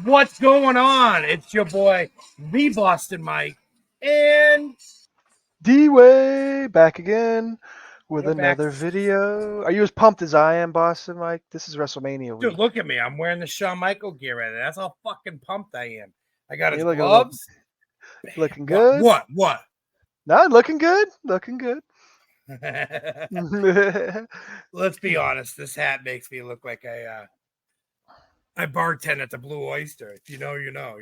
What's going on? It's your boy, the Boston Mike, and DWAYE back again with we're back. another video. Are you as pumped as I am, Boston Mike? This is WrestleMania Dude, week. look at me. I'm wearing the Shawn Michael gear right now. That's how fucking pumped I am. I got his You gloves. looking good. What? No, looking good. Looking good. Let's be honest. This hat makes me look like I bartend at the Blue Oyster. If you know, you know.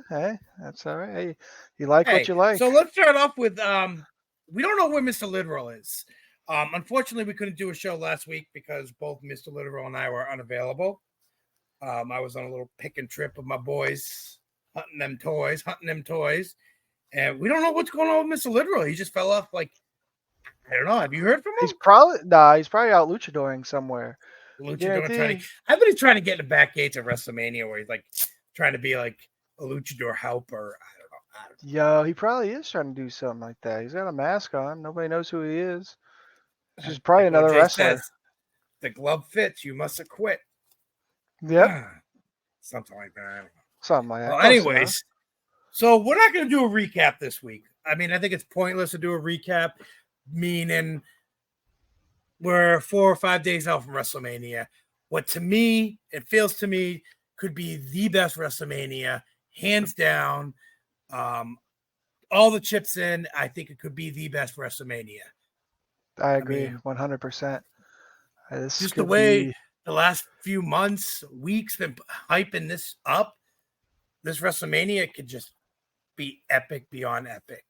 Yeah, hey, that's all right. Hey, you like what you like. So let's start off with we don't know where Mr. Literal is. Unfortunately, we couldn't do a show last week because both Mr. Literal and I were unavailable. I was on a little picking trip with my boys, hunting them toys, and we don't know what's going on with Mr. Literal. He just fell off. Like, I don't know. Have you heard from him? He's probably out luchadoring somewhere. I've been trying to get in the back gates of WrestleMania where he's like trying to be like a luchador helper. I don't know. Yo, he probably is trying to do something like that. He's got a mask on. Nobody knows who he is. He's probably another wrestler. Says, the glove fits. You must have quit. Yep. Something like that. Something like that. Well, anyways, so we're not going to do a recap this week. I mean, I think it's pointless to do a recap, meaning we're 4 or 5 days out from WrestleMania. What to me, it feels to me, could be the best WrestleMania, hands down. All the chips in, I think it could be the best WrestleMania. I agree 100%. Just the way the last few months, weeks been hyping this up, this WrestleMania could just be epic beyond epic.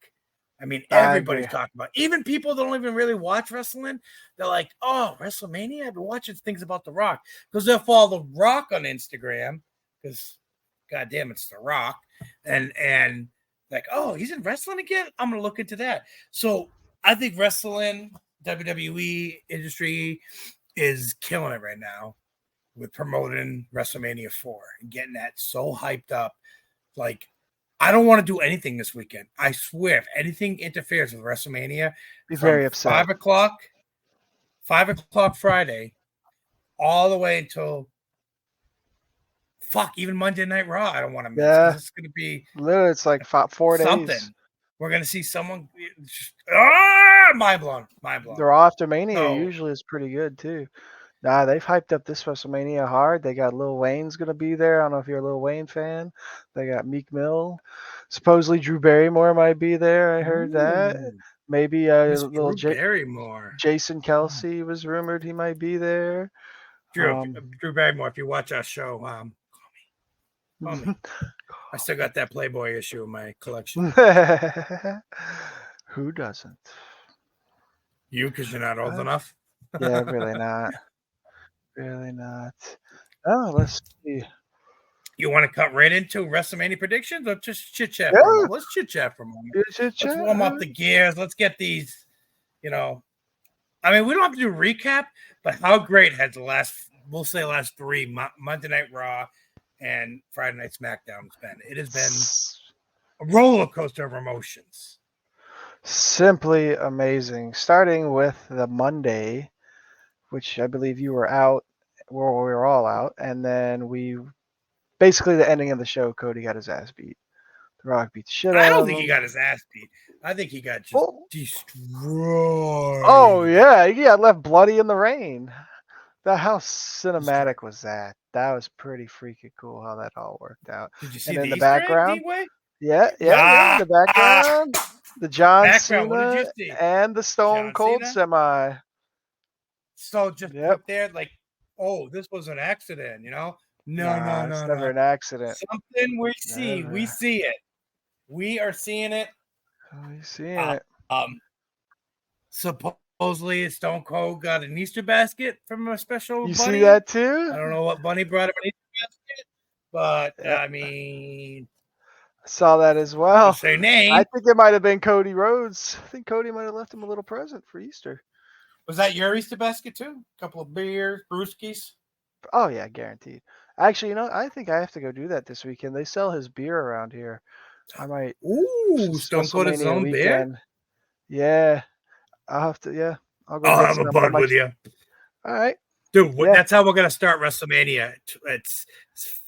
I mean, everybody's talking about it. Even people that don't even really watch wrestling, they're like, oh, WrestleMania? I've been watching things about The Rock. Because they'll follow The Rock on Instagram, because, goddamn, it's The Rock. And like, oh, he's in wrestling again? I'm going to look into that. So I think wrestling, WWE industry is killing it right now with promoting WrestleMania 4 and getting that so hyped up. Like, I don't want to do anything this weekend. I swear, if anything interferes with WrestleMania, be very upset. 5 o'clock Friday, all the way until even Monday Night Raw. I don't want to miss. Yeah, it's going to be literally, it's like 4 days. We're going to see someone. Mind blown. The Raw after Mania usually is pretty good too. Nah, they've hyped up this WrestleMania hard. They got Lil Wayne's going to be there. I don't know if you're a Lil Wayne fan. They got Meek Mill. Supposedly Drew Barrymore might be there. I heard that. Maybe little Barrymore. Jason Kelsey was rumored he might be there. Drew Barrymore, if you watch our show, call me. I still got that Playboy issue in my collection. Who doesn't? You, because you're not old enough? Yeah, really not. Really not. Oh, let's see. You want to cut right into WrestleMania predictions or just chit chat? Yeah. Let's chit chat for a moment. Let's warm up the gears. Let's get these, I mean, we don't have to do a recap, but how great has the last 3 Monday Night Raw and Friday Night SmackDown been? It has been a roller coaster of emotions. Simply amazing. Starting with the Monday, which I believe you were out, we were all out, and then basically the ending of the show, Cody got his ass beat. The Rock beat the shit out of him. I don't think he got his ass beat. I think he got just destroyed. Oh, yeah. He got left bloody in the rain. How cinematic was that? That was pretty freaking cool how that all worked out. Did you see in the background? Yeah, in the background. The John Cena and the Stone Cold semi. So just put there like, oh, this was an accident, No, it's never an accident. Something we see. We see it. We are seeing it. We seeing it. Supposedly Stone Cold got an Easter basket from a special bunny. You see that too? I don't know what bunny brought him an Easter basket, but I mean, I saw that as well. Say name. I think it might have been Cody Rhodes. I think Cody might have left him a little present for Easter. Was that your Easter basket too? A couple of beers, brewskis? Oh yeah, guaranteed. Actually, I think I have to go do that this weekend. They sell his beer around here. I might. Ooh, Stone Cold his own beer? Yeah. I'll have to, I'll go I'll have a bud with you. All right. Dude, that's how we're going to start WrestleMania. It's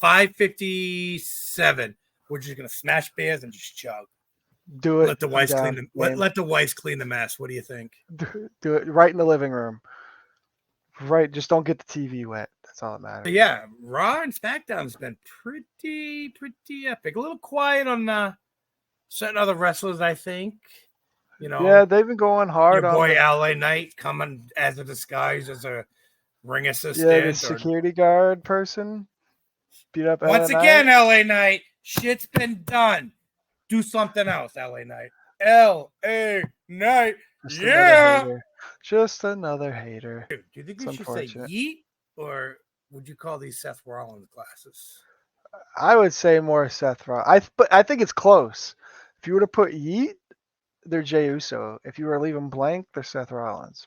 5:57. We're just going to smash beers and just chug. Do it. Let the wives clean them. Let the wives clean the mess. What do you think? Do it right in the living room. Right, just don't get the TV wet. That's all that matters. Yeah, Raw and SmackDown's been pretty epic. A little quiet on certain other wrestlers, I think. Yeah, they've been going hard your on boy LA Knight coming as a disguise as a ring assistant. Yeah, the security guard person beat up once LA again, Knight. LA Knight. Shit's been done. Do something else, LA Knight. LA Knight. Just another hater. Dude, do you think we should say yeet, or would you call these Seth Rollins glasses? I would say more Seth Rollins. But I think it's close. If you were to put yeet, they're Jey Uso. If you were to leave them blank, they're Seth Rollins.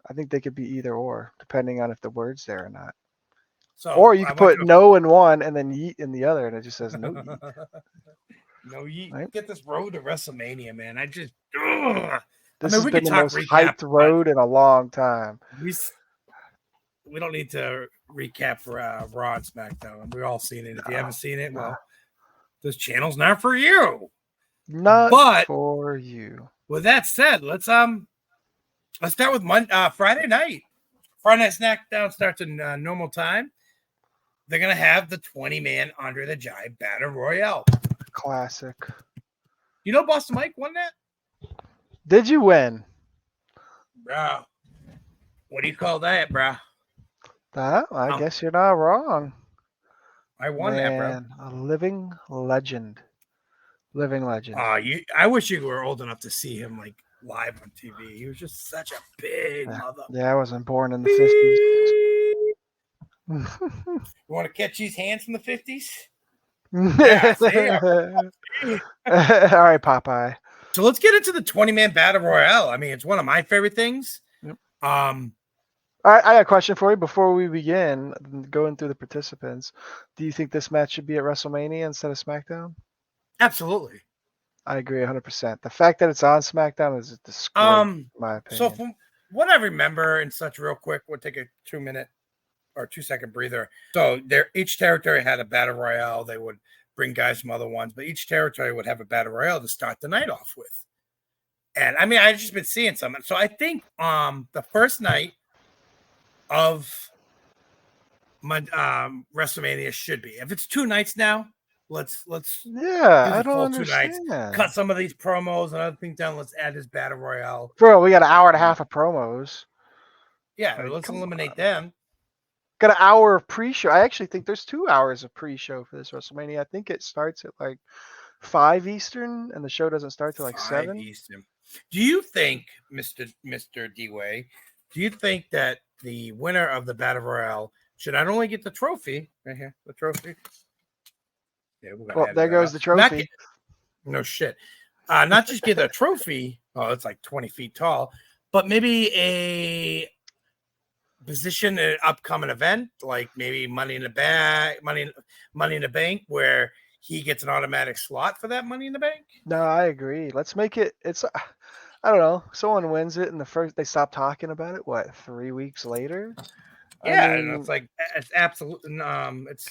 I think they could be either or, depending on if the word's there or not. So or you could put no in one and then yeet in the other, and it just says no yeet. No yeet. Right? Get this road to WrestleMania, man. This has been the most hyped road in a long time. We don't need to recap for Raw and SmackDown. We've all seen it. If you haven't seen it, well, this channel's not for you. Not for you. With that said, let's start with Friday night. Friday Night SmackDown starts in normal time. They're gonna have the 20-man Andre the Giant Battle Royale. Classic. You know, Boston Mike won that. Did you win, bro? What do you call that, bro? I guess you're not wrong. I won that, bro. A living legend. Living legend. I wish you were old enough to see him like live on TV. He was just such a big mother. Yeah, I wasn't born in the 50s. You want to catch these hands from the 50s? Yeah, all right, Popeye. So let's get into the 20-man Battle Royale. I mean, it's one of my favorite things. Yep. I got a question for you before we begin going through the participants. Do you think this match should be at WrestleMania instead of SmackDown? Absolutely. I agree 100%. The fact that it's on SmackDown is a disgrace, in my opinion. So from what I remember, and such real quick, we'll take a 2-minute or 2-second breather. So each territory had a battle royale. They would bring guys from other ones, but each territory would have a battle royale to start the night off with. And I mean, I've just been seeing some. So I think the first night of my WrestleMania should be. If it's 2 nights now, let's I don't understand. 2 nights. Cut some of these promos and other things down. Let's add this battle royale. Bro, we got an hour and a half of promos. Yeah, let's eliminate them. Got an hour of pre-show. I actually think there's 2 hours of pre-show for this WrestleMania. I think it starts at like 5 Eastern, and the show doesn't start till like 7 Eastern. Do you think, Mr. DWAYE, do you think that the winner of the Battle Royale should not only get the trophy right here, the trophy? Yeah, there goes the trophy. No shit. Not just get a trophy. Oh, it's like 20 feet tall, but maybe a position in an upcoming event, like maybe Money in the Bank, where he gets an automatic slot for that Money in the Bank. No, I agree. Let's make it. I don't know. Someone wins it, and they stop talking about it. What, 3 weeks later? Yeah, and it's like it's absolute. It's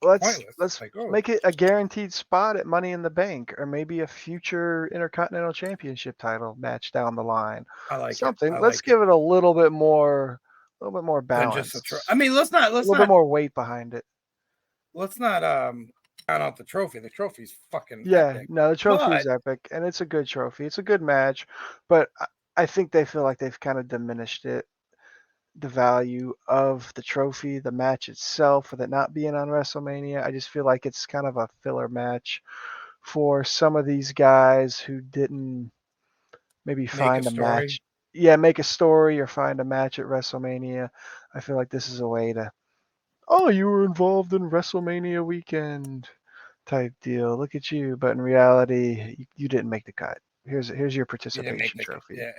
let's make it a guaranteed spot at Money in the Bank, or maybe a future Intercontinental Championship title match down the line. I like something. Let's give it a little bit more balance. I mean, let's not a little bit more weight behind it. Let's not count out the trophy. The trophy's fucking epic. No, the trophy is epic, and it's a good trophy. It's a good match, but I think they feel like they've kind of diminished it, the value of the trophy, the match itself, with it not being on WrestleMania. I just feel like it's kind of a filler match for some of these guys who didn't maybe find a match. Yeah, make a story or find a match at WrestleMania. I feel like this is a way to, you were involved in WrestleMania weekend type deal. Look at you. But in reality, you didn't make the cut. Here's your participation trophy. Yeah,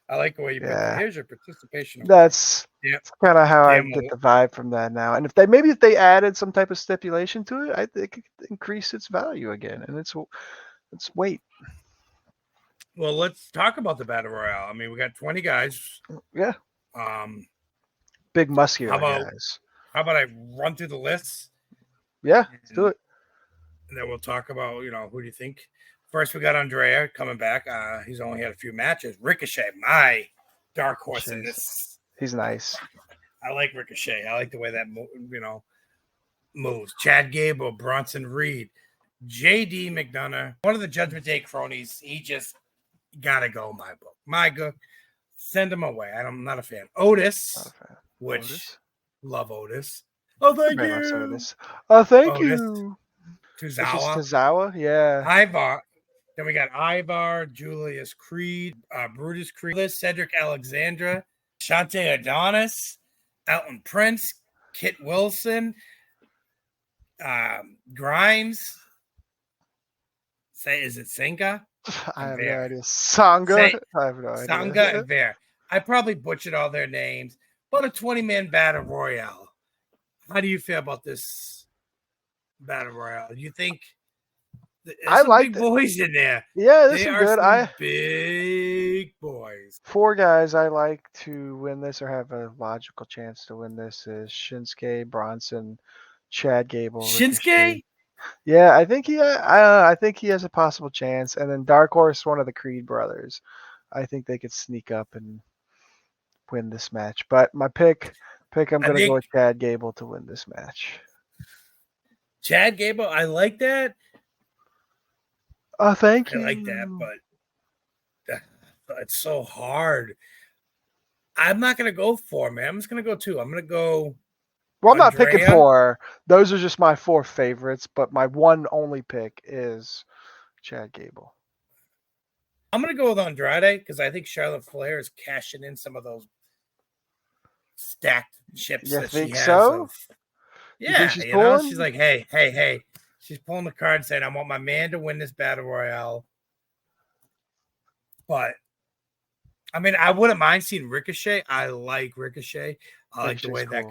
I like the way you put it. Here's your participation. That's kind of how I get the vibe from that now. And if they added some type of stipulation to it, I think it could increase its value again. And it's weight. Well, let's talk about the Battle Royale. I mean, we got 20 guys. Yeah. Big How muscular about guys. I run through the lists Yeah, let's do and it. then we'll talk about, who do you think? First, we got Andrea coming back. He's only had a few matches. Ricochet, my dark horse in this. He's nice. I like Ricochet. I like the way that moves. Chad Gable, Bronson Reed, JD McDonough, one of the Judgment Day cronies. He just gotta go. My book, my book. Send him away. I'm not a fan. Otis, love Otis. Oh, thank you. Otis. Oh, thank Otis. you. Tozawa. Tozawa, yeah. Ivar. Then we got Ivar, Julius Creed, Brutus Creed, Cedric Alexandra, Shante Adonis, Elton Prince, Kit Wilson, Grimes. Is it Senga? I have no idea. Sangha? I have no idea. Sangha and Bear. I probably butchered all their names, but a 20-man battle royale. How do you feel about this battle royale? You think there's some big boys in there? Yeah, there's some good. Big boys. 4 guys I like to win this or have a logical chance to win this is Shinsuke, Bronson, Chad Gable. Shinsuke? Yeah, I think I think he has a possible chance. And then Dark Horse, one of the Creed brothers. I think they could sneak up and win this match. But my pick, I'm going to go with Chad Gable to win this match. Chad Gable, I like that. Oh, thank you. I like that, but it's so hard. I'm not going to go 4, man. I'm just going to go 2. I'm going to go. Well, I'm not picking 4. Those are just my 4 favorites, but my one only pick is Chad Gable. I'm going to go with Andrade because I think Charlotte Flair is cashing in some of those stacked chips that she has. So? Yeah, she's like, hey. She's pulling the card saying, I want my man to win this battle royale. But, I mean, I wouldn't mind seeing Ricochet. I like Ricochet. I like the way that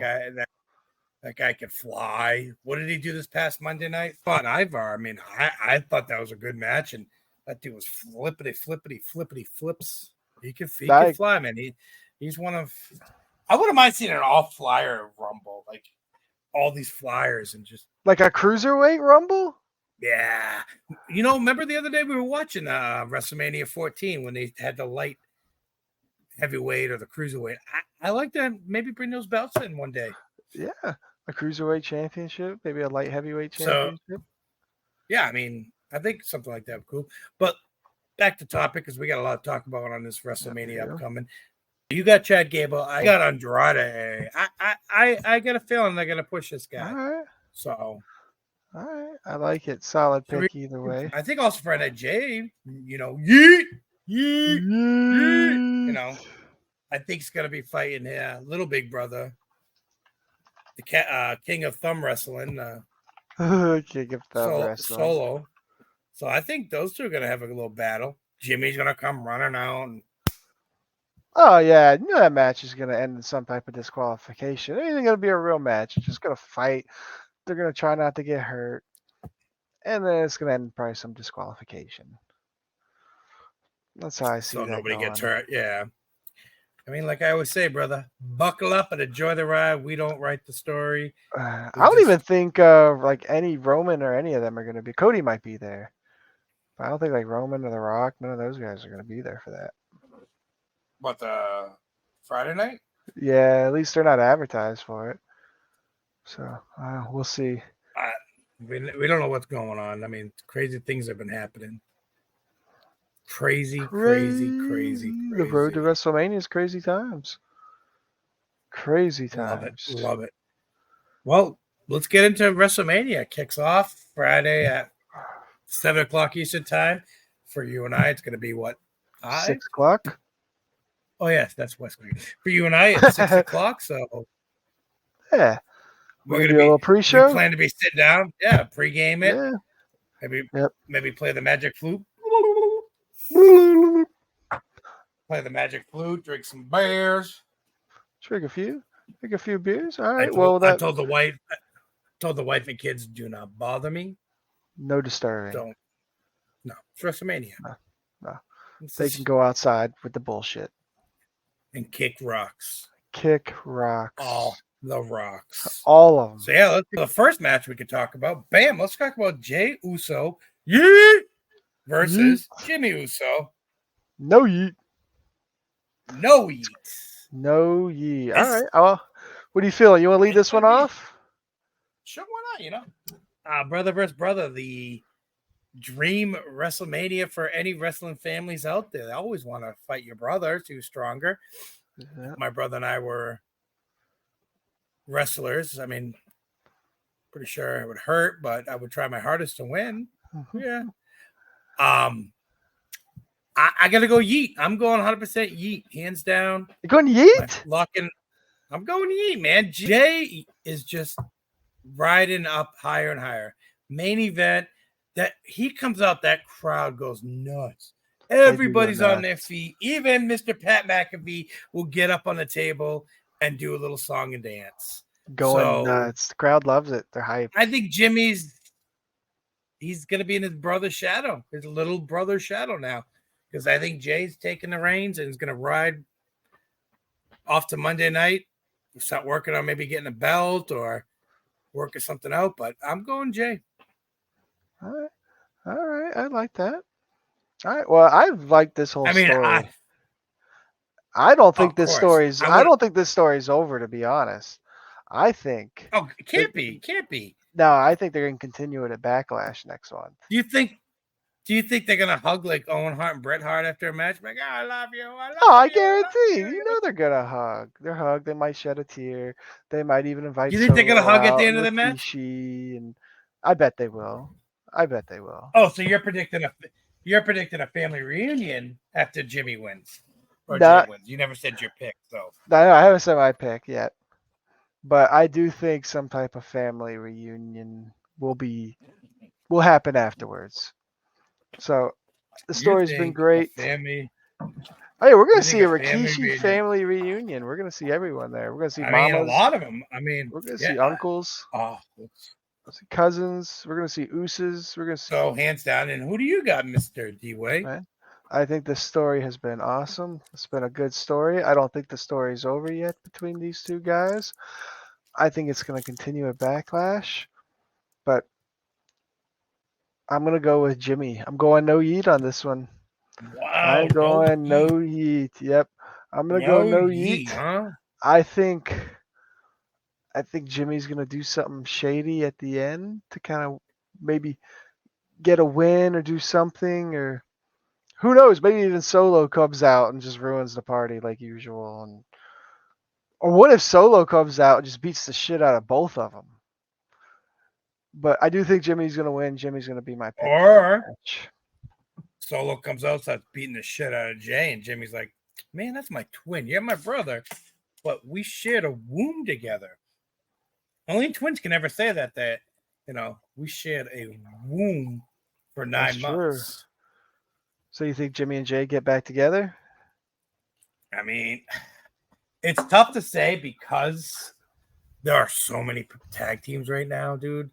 guy can fly. What did he do this past Monday night? Fought Ivar. I mean, I thought that was a good match, and that dude was flippity flips. He can fly, man. He's one of. I wouldn't mind seeing an all-flyer rumble, like all these flyers and just like a cruiserweight rumble. Yeah, remember the other day we were watching WrestleMania 14 when they had the light heavyweight or the cruiserweight. I like to maybe bring those belts in one day. Yeah, a cruiserweight championship, maybe a light heavyweight championship. So, yeah, I mean, I think something like that would be cool. But back to topic because we got a lot to talk about on this WrestleMania upcoming. You got Chad Gable. I got Andrade. I got a feeling they're gonna push this guy. All right. So, all right, I like it. Solid pick either way. I think also for that Jay, yeet. I think he's gonna be fighting here, little big brother, the king of thumb wrestling, king of thumb wrestling, Solo. So I think those two are gonna have a little battle. Jimmy's gonna come running out. And... Oh yeah, that match is gonna end in some type of disqualification. It ain't gonna be a real match. It's just gonna fight. They're gonna try not to get hurt, and then it's gonna end in probably some disqualification. That's how I see that. So nobody gets hurt. Yeah. I mean, like I always say, brother, buckle up and enjoy the ride. We don't write the story. I don't even think like any Roman or any of them are going to be. Cody might be there. But I don't think like Roman or The Rock, none of those guys are going to be there for that. What, the Friday night? Yeah, at least they're not advertised for it. So we'll see. We don't know what's going on. I mean, crazy things have been happening. Crazy. The road to WrestleMania is crazy times. Crazy times. Love it. Well, let's get into WrestleMania. It kicks off Friday at 7 o'clock Eastern time. For you and I, it's going to be what? 6 o'clock? Oh, yes, that's West Coast. For you and I, it's 6 o'clock. So, yeah. We're going to do a little pre-show? We plan to be sitting down. Yeah, pre-game it. Yeah. Maybe play the Magic Flute. Play the Magic Flute, drink some beers. Drink a few beers. All right. I told the wife and kids, do not bother me. No disturbing. No, it's WrestleMania. No. They can go outside with the bullshit. and kick rocks. Kick rocks. All the rocks. All of them. So yeah, let's do the first match we could talk about. Bam, let's talk about Jey Uso yeet, versus Jimmy Uso. No yeet. No yeet. No yeet. All right. Well, what do you feel? You want to lead this one off? Sure, why not? Brother versus brother, the dream WrestleMania for any wrestling families out there. They always want to fight your brother who's stronger. Yeah. My brother and I were wrestlers. I mean, pretty sure it would hurt, but I would try my hardest to win. Yeah. I gotta go yeet. I'm going 100% yeet, hands down. You're going yeet? I'm going yeet, man. Jey is just riding up higher and higher. Main event, that he comes out, that crowd goes nuts. Everybody's on their feet. Even Mr. Pat McAfee will get up on the table and do a little song and dance. Going nuts. The crowd loves it. They're hyped. I think he's going to be in his brother's shadow, his little brother's shadow now. Because I think Jay's taking the reins and is going to ride off to Monday night. Start working on maybe getting a belt or working something out. But I'm going Jey. All right. I like that. All right. Well, I like this whole story. I don't think this story's. I don't think this story's over. To be honest, I think. Oh, it can't be. Can't be. No, I think they're going to continue it at Backlash next month. Do you think they're gonna hug like Owen Hart and Bret Hart after a match? Like, I love you. I guarantee. You know they're gonna hug. They're hug. They might shed a tear. They might even invite. You think they're gonna hug at the end of the match? And I bet they will. Oh, so you're predicting a family reunion after Jimmy wins or Jey wins. You never said your pick, so. No, I haven't said my pick yet, but I do think some type of family reunion will happen afterwards. So the story's been great. Hey, we're going to see a Rikishi family reunion. We're going to see everyone there. We're going to see mamas. A lot of them. We're going to see uncles. See cousins. We're going to see Usos. We're going to see. So hands down. And who do you got, Mr. DWAYE? I think this story has been awesome. It's been a good story. I don't think the story's over yet between these two guys. I think it's going to continue at Backlash, but I'm going to go with Jimmy. I'm going no yeet on this one. Wow. I'm going no yeet. Yep. I'm going to go no yeet. Huh? I think Jimmy's going to do something shady at the end to kind of maybe get a win or do something, or who knows, maybe even Solo comes out and just ruins the party like usual. Or what if Solo comes out and just beats the shit out of both of them? But I do think Jimmy's going to win. Jimmy's going to be my pick. Or Solo comes out, starts beating the shit out of Jey, and Jimmy's like, man, that's my twin. You're my brother, but we shared a womb together. Only twins can ever say that, we shared a womb for 9 months. True. So you think Jimmy and Jey get back together? I mean, it's tough to say because there are so many tag teams right now, dude.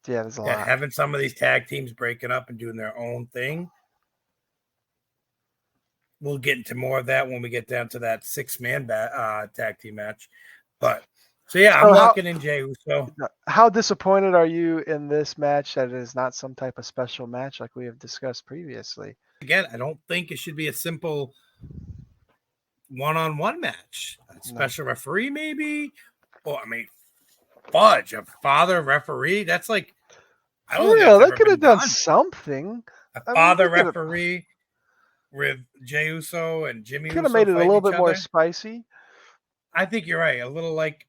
Yeah, there's a lot. Having some of these tag teams breaking up and doing their own thing. We'll get into more of that when we get down to that 6-man tag team match. But so yeah, I'm locking in Jey Uso. How disappointed are you in this match that it is not some type of special match like we have discussed previously? Again, I don't think it should be a simple one-on-one match. A special referee, maybe. Or fudge, a father referee. That's like, I don't know. They could have done something. A father referee with Jey Uso and Jimmy Uso. Could have made it a little bit more spicy. I think you're right. A little like,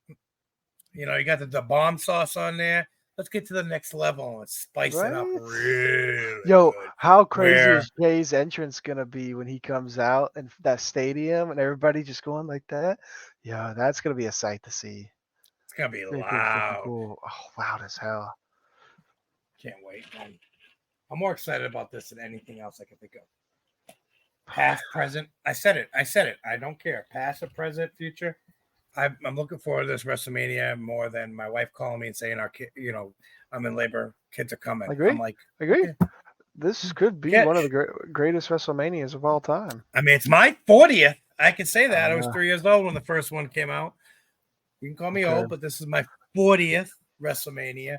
you got the bomb sauce on there. Let's get to the next level and spice it up really good. How crazy is Jay's entrance going to be when he comes out in that stadium and everybody just going like that? Yeah, that's going to be a sight to see. It's going to be loud. Cool. Oh, loud as hell. Can't wait, man. I'm more excited about this than anything else I can think of. Past, present. I said it. I don't care. Past or present, future. I'm looking forward to this WrestleMania more than my wife calling me and saying our kid, I'm in labor. Kids are coming. Agree. I'm like, agree. This could be one of the greatest WrestleManias of all time. I mean, it's my 40th. I can say that. I was 3 years old when the first one came out. You can call me old, but this is my 40th WrestleMania.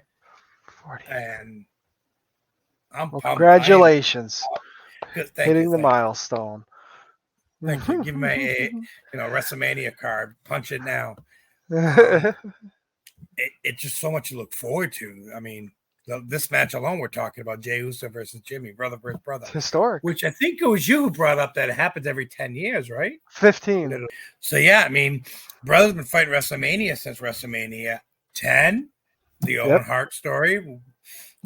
40. And I'm pumped. Congratulations. Hitting the milestone. Thank you. Give me a WrestleMania card. Punch it now. It's just so much to look forward to. I mean, this match alone, we're talking about Jey Uso versus Jimmy, brother versus brother. It's historic. Which I think it was you who brought up that it happens every 10 years, right? 15. So, yeah, I mean, brother's been fighting WrestleMania since WrestleMania 10. The Owen Hart story.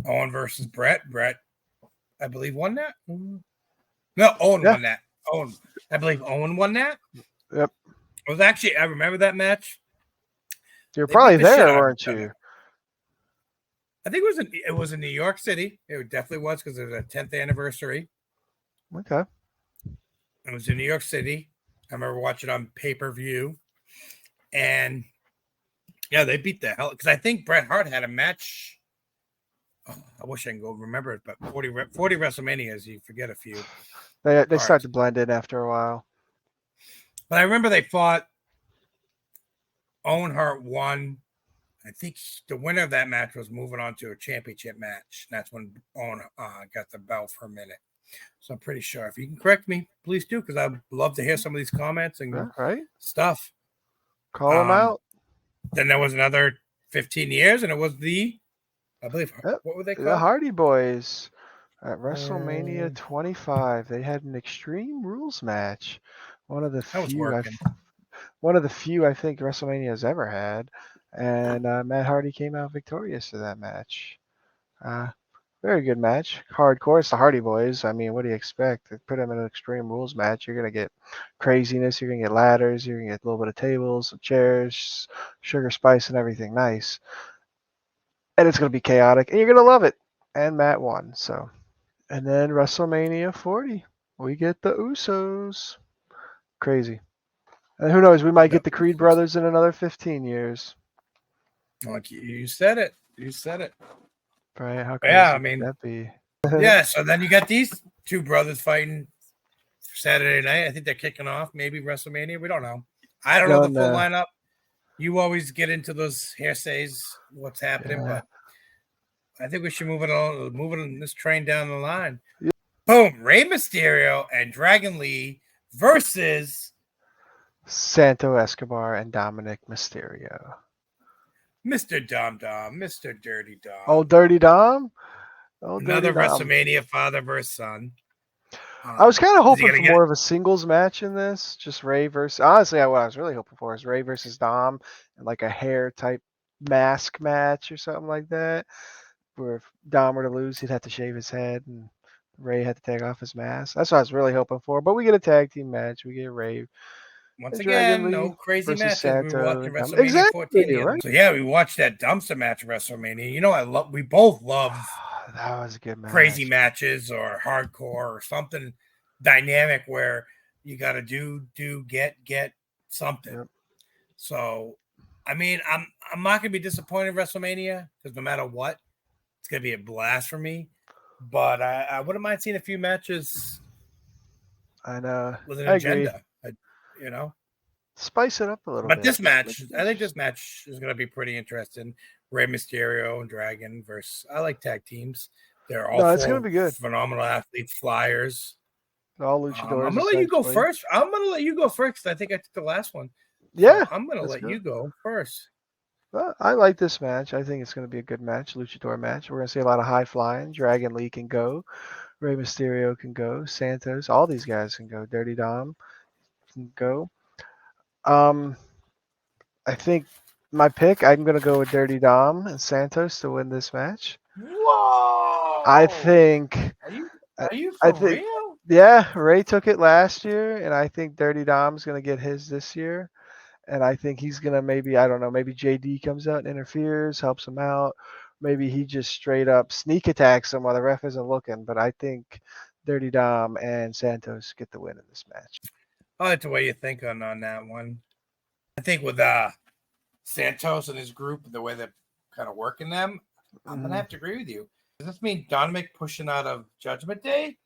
Owen versus Brett. Brett, I believe, won that. No, Owen won that. I believe Owen won that. Yep. It was actually, I remember that match. You're probably there, weren't you? I think it was in New York City. It definitely was because it was a 10th anniversary. Okay. It was in New York City. I remember watching it on pay-per-view. And, yeah, they beat the hell. Because I think Bret Hart had a match. Oh, I wish I can go remember it, but 40 WrestleManias, you forget a few. They start to blend in after a while. But I remember they fought. Owen Hart won. I think the winner of that match was moving on to a championship match. And that's when Owen got the belt for a minute. So I'm pretty sure. If you can correct me, please do, because I'd love to hear some of these comments and stuff. Call them out. Then there was another 15 years, and it was what were they called? The Hardy Boys at WrestleMania 25. They had an Extreme Rules match. One of the few I think WrestleMania has ever had. And Matt Hardy came out victorious to that match. Very good match. Hardcore. It's the Hardy Boys. I mean, what do you expect? They put them in an Extreme Rules match. You're going to get craziness. You're going to get ladders. You're going to get a little bit of tables, some chairs, sugar, spice, and everything nice. And it's going to be chaotic. And you're going to love it. And Matt won. And then WrestleMania 40. We get the Usos. Crazy. And who knows? We might get the Creed brothers in another 15 years. Like you said it. You said it. Right? How crazy would that be? Yeah, so then you got these two brothers fighting Saturday night. I think they're kicking off maybe WrestleMania. We don't know. I don't know the full lineup. You always get into those hearsays, what's happening, but I think we should move on this train down the line. Yeah. Boom. Rey Mysterio and Dragon Lee versus Santo Escobar and Dominic Mysterio. Mr. Dom Dom, Mr. Dirty Dom. Oh, Dirty Dom? Another WrestleMania father versus son. I was kind of hoping for more of a singles match in this. Just Rey versus... Honestly, what I was really hoping for is Rey versus Dom and like a hair-type mask match or something like that. Where if Dom were to lose, he'd have to shave his head and Rey had to take off his mask. That's what I was really hoping for. But we get a tag team match. We get Rey. Once again, no crazy matches. We were watching WrestleMania 14. Right? So yeah, we watched that dumpster match WrestleMania. You know, we both love that was a good match. Crazy matches or hardcore or something dynamic where you got to get something. Yep. So, I mean, I'm not gonna be disappointed in WrestleMania because no matter what, it's gonna be a blast for me. But I wouldn't mind seeing a few matches. I know. With an agenda. Spice it up a little bit. But this match, I think this match is going to be pretty interesting. Rey Mysterio and Dragon versus. I like tag teams. They're all it's going to be good. Phenomenal athletes, flyers. All luchadors. I'm going to let you go first. I'm going to let you go first. I think I took the last one. Yeah. So I'm going to let you go first. Well, I like this match. I think it's going to be a good match, luchador match. We're going to see a lot of high flying. Dragon Lee can go. Rey Mysterio can go. Santos. All these guys can go. Dirty Dom can go. I think my pick, I'm going to go with Dirty Dom and Santos to win this match. Whoa! I think. Are you for real? Yeah, Rey took it last year, and I think Dirty Dom's going to get his this year. And I think he's going to maybe JD comes out and interferes, helps him out. Maybe he just straight up sneak attacks him while the ref isn't looking. But I think Dirty Dom and Santos get the win in this match. I like the way you think on that one. I think with Santos and his group, the way they're kind of working them, I'm going to have to agree with you. Does this mean Dominic pushing out of Judgment Day?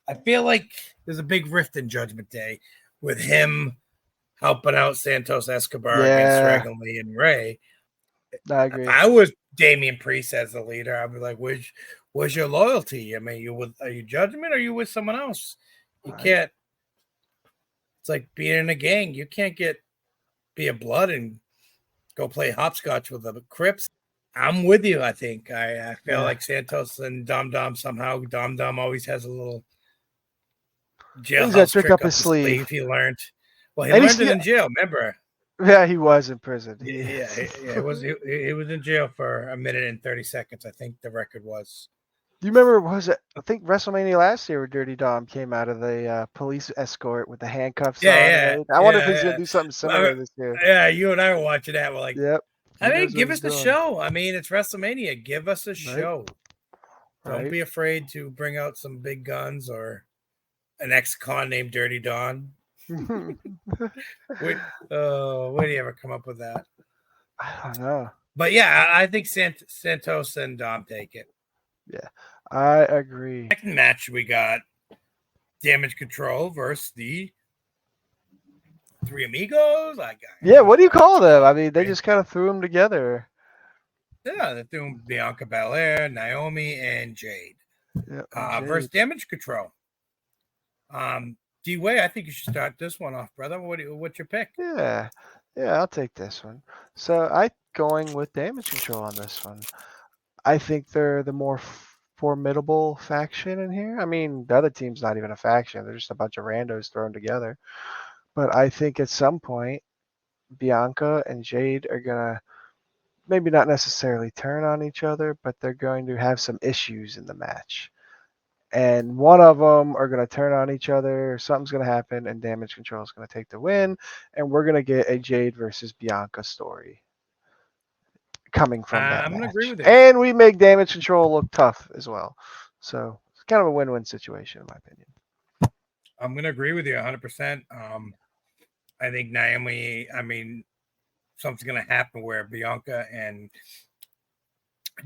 I feel like there's a big rift in Judgment Day with him helping out Santos Escobar against Dragon Lee and Ray. I agree. If I was Damian Priest as the leader, I'd be like, where's your loyalty? I mean, are you Judgment or are you with someone else? You can't. It's like being in a gang. You can't be a blood and go play hopscotch with the Crips. I'm with you. I think I feel like Santos and Dom Dom somehow. Dom Dom always has a little jailhouse trick up his sleeve. He learned. Well, he learned it in jail. Remember? Yeah, he was in prison. Yeah, he was in jail for a minute and 30 seconds. I think the record was. Do you remember? I think WrestleMania last year where Dirty Dom came out of the police escort with the handcuffs on. Yeah. I wonder if he's gonna do something similar this year. Yeah, you and I were watching that. We're like, yep. I mean, give us the show. I mean, it's WrestleMania. Give us a show. Don't be afraid to bring out some big guns or an ex-con named Dirty Don. Where do you ever come up with that? I don't know. But yeah, I think Santos and Dom take it. Yeah, I agree. Second match, we got Damage Control versus the Three Amigos. What do you call them? I mean, they just kind of threw them together. Yeah, they threw Bianca Belair, Naomi, and Jade. Versus Damage Control. DWAYE, I think you should start this one off, brother. What's your pick? Yeah, I'll take this one. So I'm going with Damage Control on this one. I think they're the more formidable faction in here. I mean, the other team's not even a faction. They're just a bunch of randos thrown together. But I think at some point, Bianca and Jade are going to maybe not necessarily turn on each other, but they're going to have some issues in the match. And one of them are going to turn on each other. Something's going to happen, and Damage Control is going to take the win. And we're going to get a Jade versus Bianca story coming from that match. I'm going to agree with you. And we make Damage Control look tough as well. So it's kind of a win-win situation, in my opinion. I'm going to agree with you 100%. I think Naomi, something's going to happen where Bianca and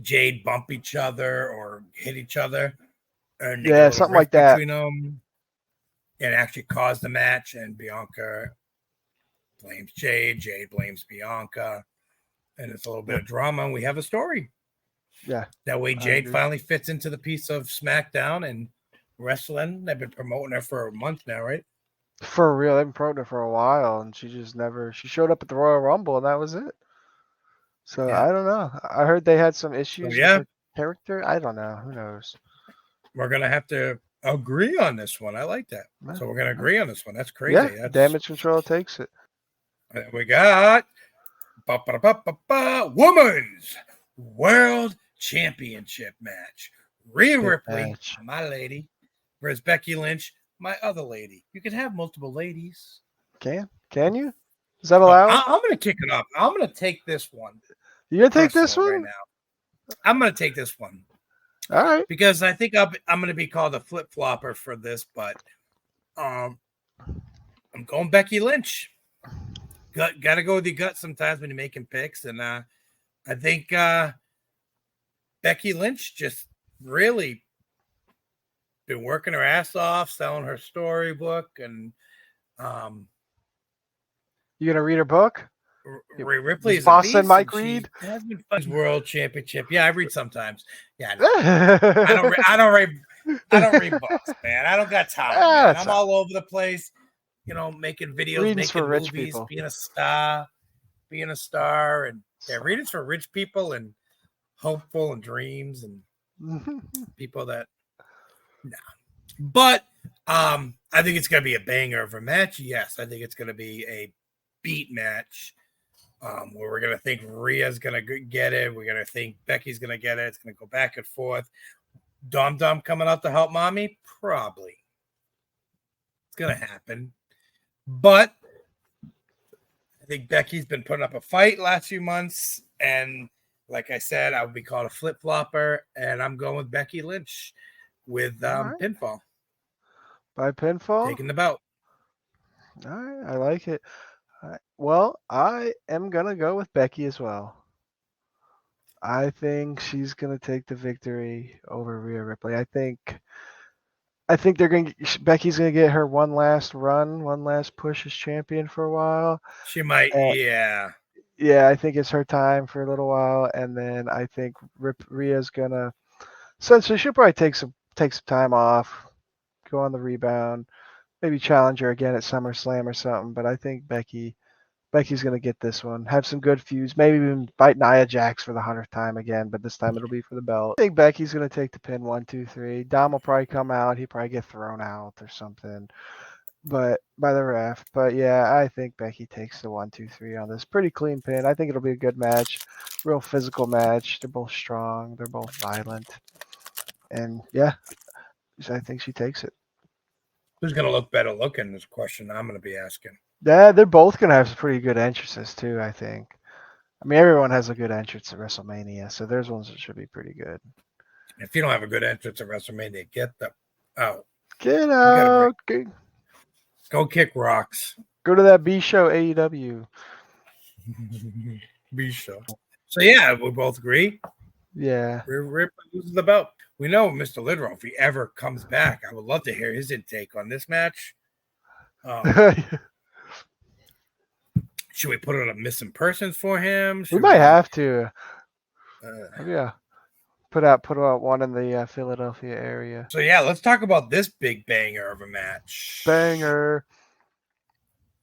Jade bump each other or hit each other. Yeah, something like that. Between them and actually cause the match. And Bianca blames Jade. Jade blames Bianca. And it's a little bit of drama. And we have a story. Yeah. That way Jade finally fits into the piece of SmackDown and wrestling. They've been promoting her for a month now, right? For real. They've been promoting her for a while. And she showed up at the Royal Rumble and that was it. So I don't know. I heard they had some issues with her character. I don't know. Who knows? We're going to have to agree on this one. I like that. So we're going to agree on this one. That's crazy. Yeah, Damage Control takes it. We got Women's World Championship match. Rhea Ripley, my lady, versus Becky Lynch, my other lady. You can have multiple ladies. Can you? Is that allowed? I'm going to kick it off. I'm going to take this one. You're going to take this one? Right now. I'm going to take this one. All right. Because I think I'm going to be called a flip-flopper for this, but I'm going Becky Lynch. Got to go with your gut sometimes when you're making picks. And I think Becky Lynch just really been working her ass off, selling her storybook. And you going to read her book? Rhea Ripley is Boston Mike Reed has been fun. World Championship. Yeah, I read sometimes. Yeah, I don't read books, man. I don't got time. Man. I'm all over the place, making videos, making movies, being a star, and reading's for rich people and hopeful and dreams and people that. No, but I think it's gonna be a banger of a match. Yes, I think it's gonna be a beat match. Where we're going to think Rhea's going to get it. We're going to think Becky's going to get it. It's going to go back and forth. Dom coming out to help mommy? Probably. It's going to happen. But I think Becky's been putting up a fight last few months. And like I said, I would be called a flip-flopper. And I'm going with Becky Lynch with pinfall. By pinfall? Taking the belt. All right. I like it. Well, I am going to go with Becky as well. I think she's gonna take the victory over Rhea Ripley. I think Becky's gonna get her one last run, one last push as champion for a while. She might, yeah. Yeah, I think it's her time for a little while, and then I think Rhea's gonna. So she'll probably take some time off, go on the rebound, maybe challenge her again at SummerSlam or something. But I think Becky's gonna get this one. Have some good feuds. Maybe even fight Nia Jax for the 100th time again, but this time it'll be for the belt. I think Becky's gonna take the pin 1, 2, 3. Dom will probably come out. He'll probably get thrown out or something, but by the ref. But yeah, I think Becky takes the 1, 2, 3 on this. Pretty clean pin. I think it'll be a good match. Real physical match. They're both strong. They're both violent. And yeah, I think she takes it. Who's gonna look better looking is a question I'm gonna be asking. Yeah, they're both gonna have some pretty good entrances too, I think. I mean, everyone has a good entrance at WrestleMania, so there's ones that should be pretty good. If you don't have a good entrance at WrestleMania, get out. Get out. Go kick rocks. Go to that B show AEW. B show. So yeah, we both agree. Yeah. Rip loses the belt. We know Mr. Literal, if he ever comes back, I would love to hear his intake on this match. Should we put on a missing persons for him? We might have to. Yeah. Put out one in the Philadelphia area. So yeah, let's talk about this big banger of a match. Banger.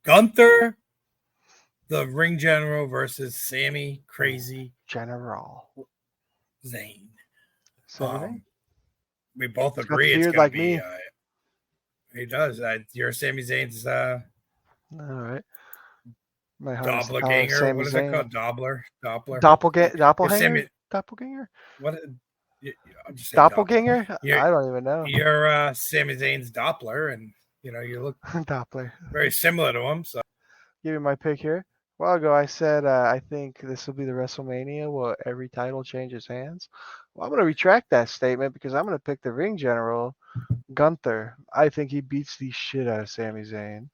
Gunther, the Ring General versus Sammy Crazy General Zayn. So we both agree it's gonna like be. Me. He does. You're Sami Zayn's. All right. Doppelganger. What is it called? Doppler. Doppelganger. Doppelganger. What? Doppelganger? I don't even know. You're Sami Zayn's Doppler, and you look Doppler very similar to him. So, give me my pick here. A while ago, I said I think this will be the WrestleMania where every title changes hands. Well, I'm going to retract that statement because I'm going to pick the Ring General, Gunther. I think he beats the shit out of Sami Zayn.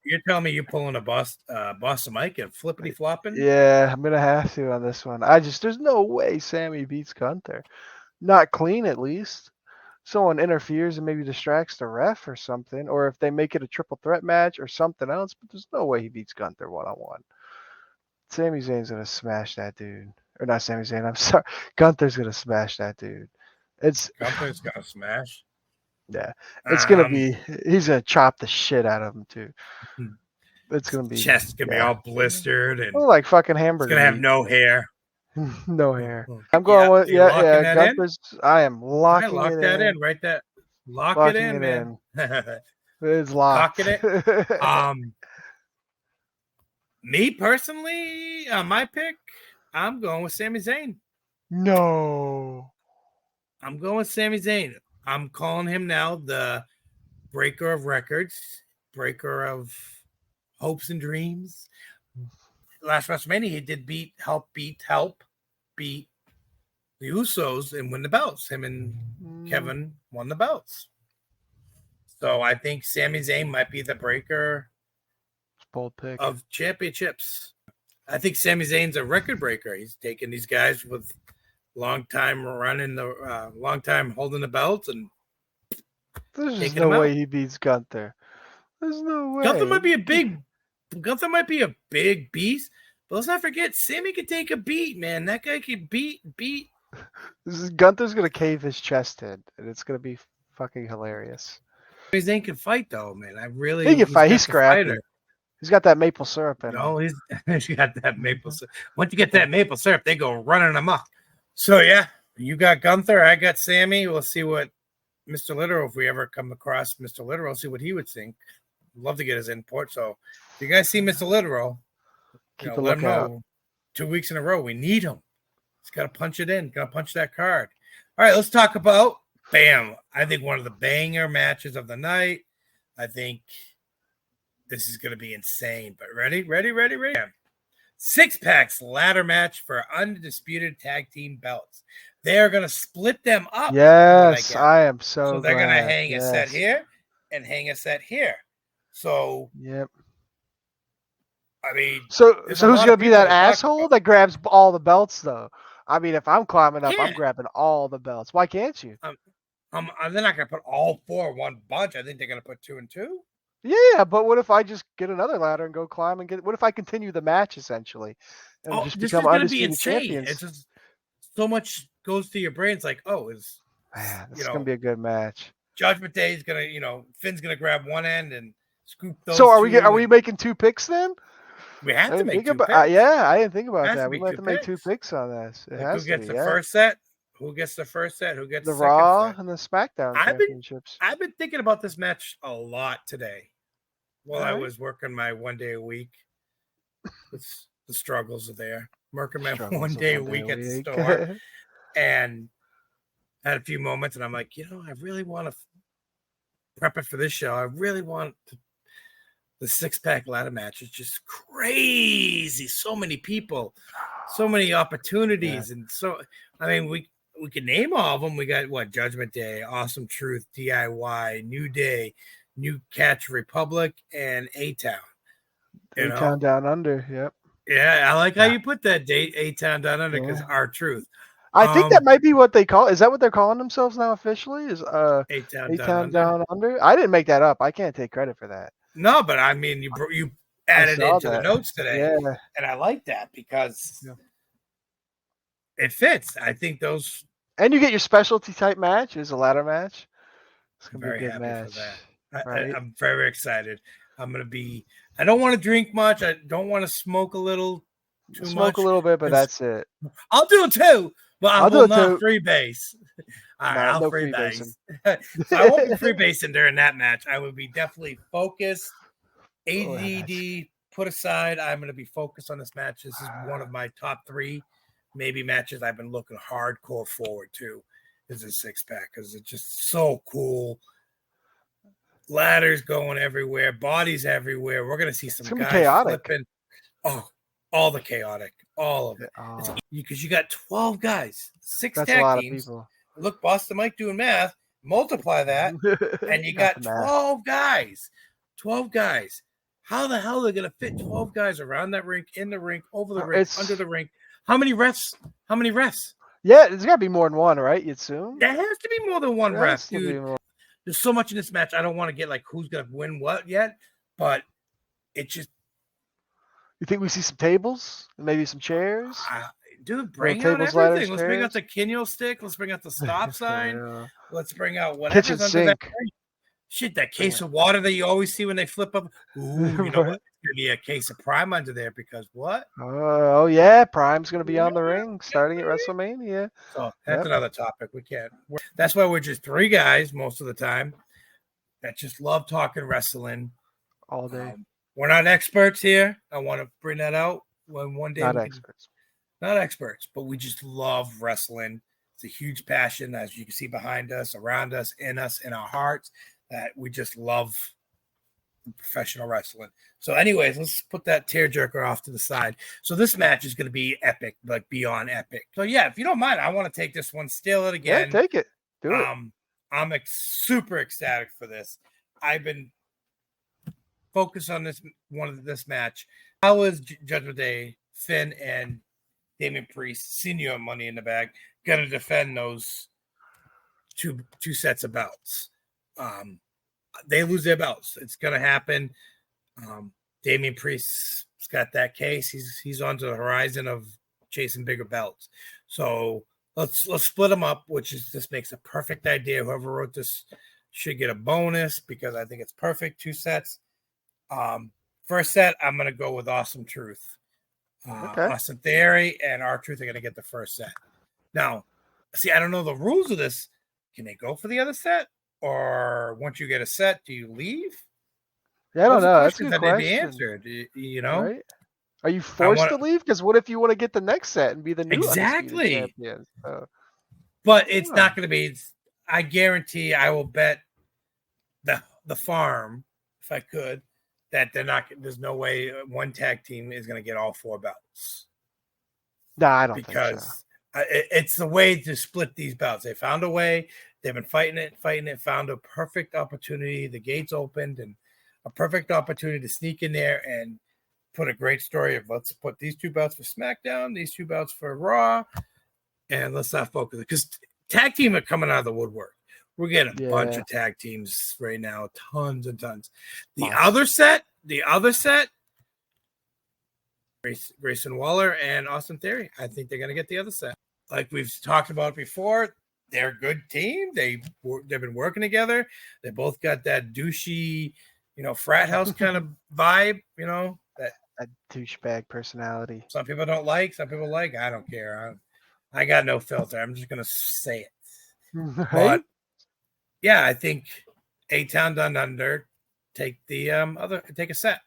You're telling me you're pulling a Boston Mike and flippity flopping? Yeah, I'm gonna have to on this one. There's no way Sammy beats Gunther. Not clean, at least. Someone interferes and maybe distracts the ref or something, or if they make it a triple threat match or something else. But there's no way he beats Gunther 1-on-1. Sami Zayn's gonna smash that dude, or not Sami Zayn. I'm sorry, Gunther's gonna smash that dude. Gunther's gonna smash. Yeah, it's gonna be. He's gonna chop the shit out of him too. It's gonna be. Chest's gonna be all blistered and like fucking hamburger. It's gonna have no hair. No hair. I'm going with Gunther's. I am locking it in. Lock that in. Right there. Lock it in, man. It's locked. Locking it. Me personally, my pick, I'm going with Sami Zayn. No. I'm going with Sami Zayn. I'm calling him now the breaker of records, breaker of hopes and dreams. Last WrestleMania, he did help beat the Usos and win the belts. Him and Kevin won the belts. So I think Sami Zayn might be the breaker bold pick of championships. I think Sami Zayn's a record breaker. He's taking these guys with long time holding the belts, and there's just no way he beats Gunther. There's no way. Gunther might be a big beast, but let's not forget Sammy can take a beat, man. That guy can beat. Gunther's gonna cave his chest in, and it's gonna be fucking hilarious. Sami Zayn can fight though, man. He can fight. He's scrappy. He's got that maple syrup in him. He's got that maple syrup. Once you get that maple syrup, they go running amok. So yeah, you got Gunther, I got Sammy. We'll see what Mr. Literal, if we ever come across Mr. Literal, see what he would think. Love to get his input. So if you guys see Mr. Literal, let him know. 2 weeks in a row, we need him. He's got to punch it in. Got to punch that card. All right, let's talk about I think one of the banger matches of the night. I think this is going to be insane. But ready? 6-packs ladder match for undisputed tag team belts. They are going to split them up. Yes, I am so they're going to hang a set here and hang a set here. So yep. I mean, So there's a who's lot gonna of be people that to talk asshole about. that grabs all the belts though? I mean, if I'm climbing up, I'm Can't. grabbing all the belts. Why can't you? They're not going to put all 4 in one bunch. I think they're going to put 2 and 2. Yeah, but what if I just get another ladder and go climb and get? What if I continue the match essentially, and Oh, just this become is going to be undisputed insane. It's champions? just so much goes through your brain. It's like, oh, Man, this you is gonna know, be a good match. Judgment Day is going to, Finn's going to grab one end and scoop So those 2. are we making 2 picks then? We have I to didn't make think 2 about. picks. Yeah, I didn't think It about has to that. We be might have 2 to make 2 picks. picks on this. It Like, who has to gets be. the Yeah, first set? Who gets the first set? Who gets the the second Raw set? and the SmackDown I've been championships. I've been thinking about this match a lot today while All I right. was working my 1 day a week. It's the struggles are there. Working my Struggles 1 of day a 1 day week a at the week. store, and had a few moments, and I'm like, I really want to prep it for this show. I really want the 6-pack ladder match. It's just crazy. So many people, so many opportunities, Yeah. and so I mean, we can name all of them. We got what? Judgment Day, Awesome Truth, DIY, New Day, New Catch Republic, and A-Town. A-Town Down Under. Yep. Yeah, I like how you put that date A-Town Down Under because our truth. I think that might be what they call. Is that what they're calling themselves now officially? Is A-Town Down A-Town Under. Down Under? I didn't make that up. I can't take credit for that. No, but I mean, you I added saw into the that. notes today, Yeah. and I like that because it fits. I think those. And you get your specialty type match. It's a ladder match. It's gonna be a good Happy match. for that. Right? I'm very excited. I'm gonna be. I don't want to drink much. I don't want to smoke a little too Smoke much. a little bit, but that's it. I'll do it too, but I I'll do will it not too. freebase. All right, I'll No freebase. freebasing. So I won't be freebasing during that match. I will be definitely focused. Oh, ADD put aside. I'm going to be focused on this match. This is one of my top 3 maybe matches I've been looking hardcore forward to. Is a 6-pack because it's just so cool. Ladders going everywhere, bodies everywhere. We're going to see some guys chaotic. flipping. Oh, all the chaotic, all of it. Because you got 12 guys, 6 That's tag a lot teams. of people. Look, Boston Mike doing math. Multiply that, and you got 12 guys. 12 guys. How the hell are they going to fit 12 guys around that rink, in the rink, over the rink, under the rink? How many refs? How many refs? Yeah, there's got to be more than one, right? You'd assume. There has to be more than one ref, dude. There's so much in this match. I don't want to get like who's going to win what yet, but it just. You think we see some tables? Maybe some chairs? Dude, bring out everything. Ladders, let's bring out the Kinyo stick. Let's bring out the stop sign. Let's bring out whatever's kitchen under sink. that. Shit, that case of water that you always see when they flip up. Ooh, you know what? It's going to be a case of Prime under there because what? Oh, yeah. Prime's going to be on the ring starting at WrestleMania. So that's another topic. We can't. That's why we're just 3 guys most of the time that just love talking wrestling all day. We're not experts here. I want to bring that out when one day. Not experts, but we just love wrestling. It's a huge passion, as you can see behind us, around us, in our hearts, that we just love professional wrestling. So anyways, let's put that tearjerker off to the side. So this match is going to be epic, like beyond epic. So yeah, if you don't mind, I want to take this one, steal it again. Yeah, take it. Do it. I'm super ecstatic for this. I've been focused on this match. How was Judgment Day, Finn and Damian Priest, senior Money in the Bag, going to defend those two sets of belts? They lose their belts. It's going to happen. Damian Priest's got that case. He's on to the horizon of chasing bigger belts. So let's split them up, this makes a perfect idea. Whoever wrote this should get a bonus because I think it's perfect. 2 sets. First set, I'm going to go with Awesome Truth. Austin Theory and R-Truth are going to get the first set. Now, see, I don't know the rules of this. Can they go for the other set? Or once you get a set, do you leave? Yeah, I don't know. That's a good question. Be answered, you know? Right? Are you forced to leave? Because what if you want to get the next set and be the new undisputed champion? But it's not going to be. I guarantee I will bet the farm, if I could, that they're not. There's no way one tag team is going to get all 4 belts. No, I don't think so. It's the way to split these belts. They found a way. They've been fighting it, found a perfect opportunity. The gates opened and a perfect opportunity to sneak in there and put a great story of let's put these 2 belts for SmackDown, these 2 belts for Raw, and let's not focus because tag team are coming out of the woodwork. We're getting a bunch of tag teams right now, tons and tons. The other set, Grayson Waller and Austin Theory. I think they're going to get the other set. Like we've talked about before, they're a good team. They've been working together. They both got that douchey, frat house kind of vibe, that a douchebag personality. Some people don't like, some people like. I don't care. I got no filter. I'm just going to say it. Right? But yeah, I think A-Town Down Under take a set.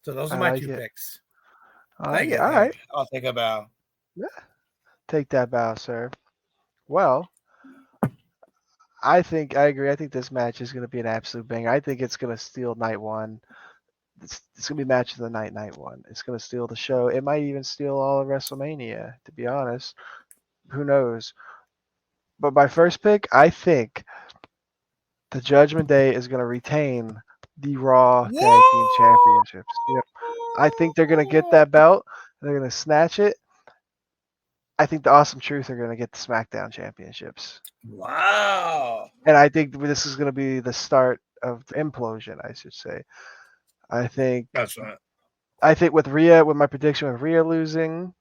So those are my 2 picks. All right. I'll take a bow. Yeah. Take that bow, sir. Well, I agree. I think this match is going to be an absolute banger. I think it's going to steal night 1. It's going to be match of the night 1. It's going to steal the show. It might even steal all of WrestleMania, to be honest. Who knows? But my first pick, I think the Judgment Day is going to retain the Raw Tag Team Championships. Yep. I think they're going to get that belt. They're going to snatch it. I think the Awesome Truth are going to get the SmackDown Championships. Wow. And I think this is going to be the start of the implosion, I should say. I think that's right. I think with my prediction with Rhea losing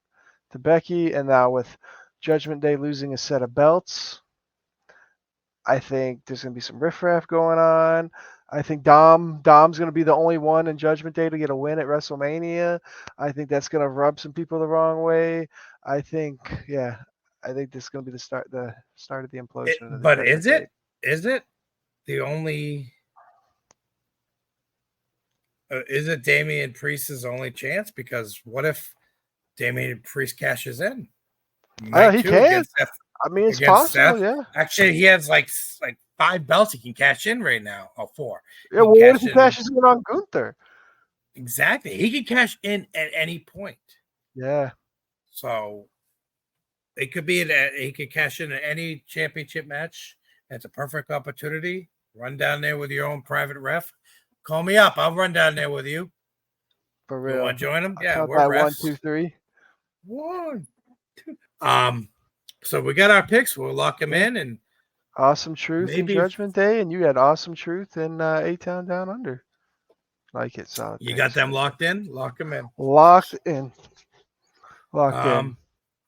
to Becky, and now with Judgment Day losing a set of belts, I think there's going to be some riffraff going on. I think Dom's going to be the only one in Judgment Day to get a win at WrestleMania. I think that's going to rub some people the wrong way. I think this is going to be the start of the implosion. But is it the only? Is it Damian Priest's only chance? Because what if Damian Priest cashes in? He can. I mean, it's possible. Seth. Yeah. Actually, he has like 5 belts he can cash in right now. 4. Yeah. Well, what if he cashes in on Gunther? Exactly. He can cash in at any point. Yeah. So it could be he could cash in at any championship match. It's a perfect opportunity. Run down there with your own private ref. Call me up. I'll run down there with you. For real. You want to join him? Yeah, we're refs. 1, 2, 3. 1, 2. So we got our picks. We'll lock them in and Awesome Truth and Judgment Day, and you had Awesome Truth and A-Town Down Under. Like it, solid. You got them locked in? Lock them in. Locked in.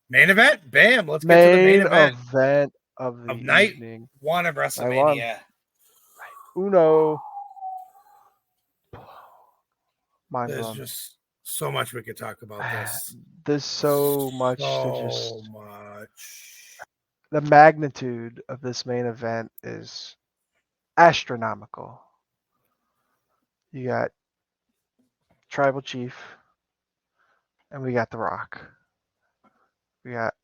Main event? Bam. Let's get to the main event of the night evening. 1 of WrestleMania. Uno. There's just so much we could talk about this. There's so much. The magnitude of this main event is astronomical. You got Tribal Chief, and we got The Rock. We got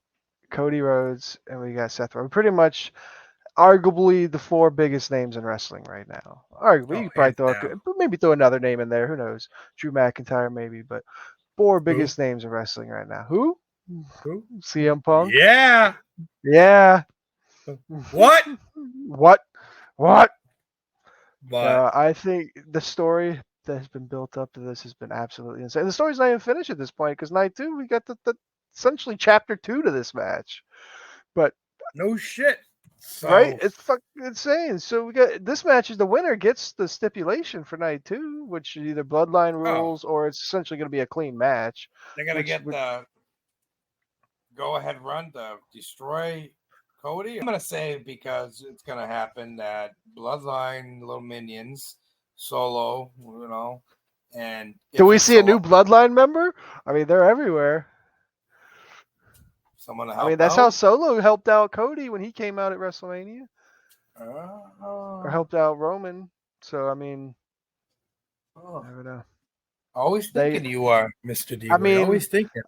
Cody Rhodes, and we got Seth Rollins. Pretty much, arguably, the 4 biggest names in wrestling right now. Arguably, you could probably throw another name in there. Who knows? Drew McIntyre, maybe, but 4 biggest names in wrestling right now. Who? CM Punk. Yeah. What? But I think the story that has been built up to this has been absolutely insane. The story's not even finished at this point because night 2 we got the essentially chapter 2 to this match. But no shit. So, right? It's fucking insane. So we got this match is the winner gets the stipulation for night 2, which is either bloodline rules or it's essentially going to be a clean match. They're going to get the go-ahead run to destroy Cody. I'm going to say because it's going to happen that bloodline, little minions, Solo, and do we see a new bloodline member? I mean, they're everywhere. Someone to help that's how Solo helped out Cody when he came out at WrestleMania. Or helped out Roman. So, I mean, I never know. Always thinking you are, Mr. D. Always thinking.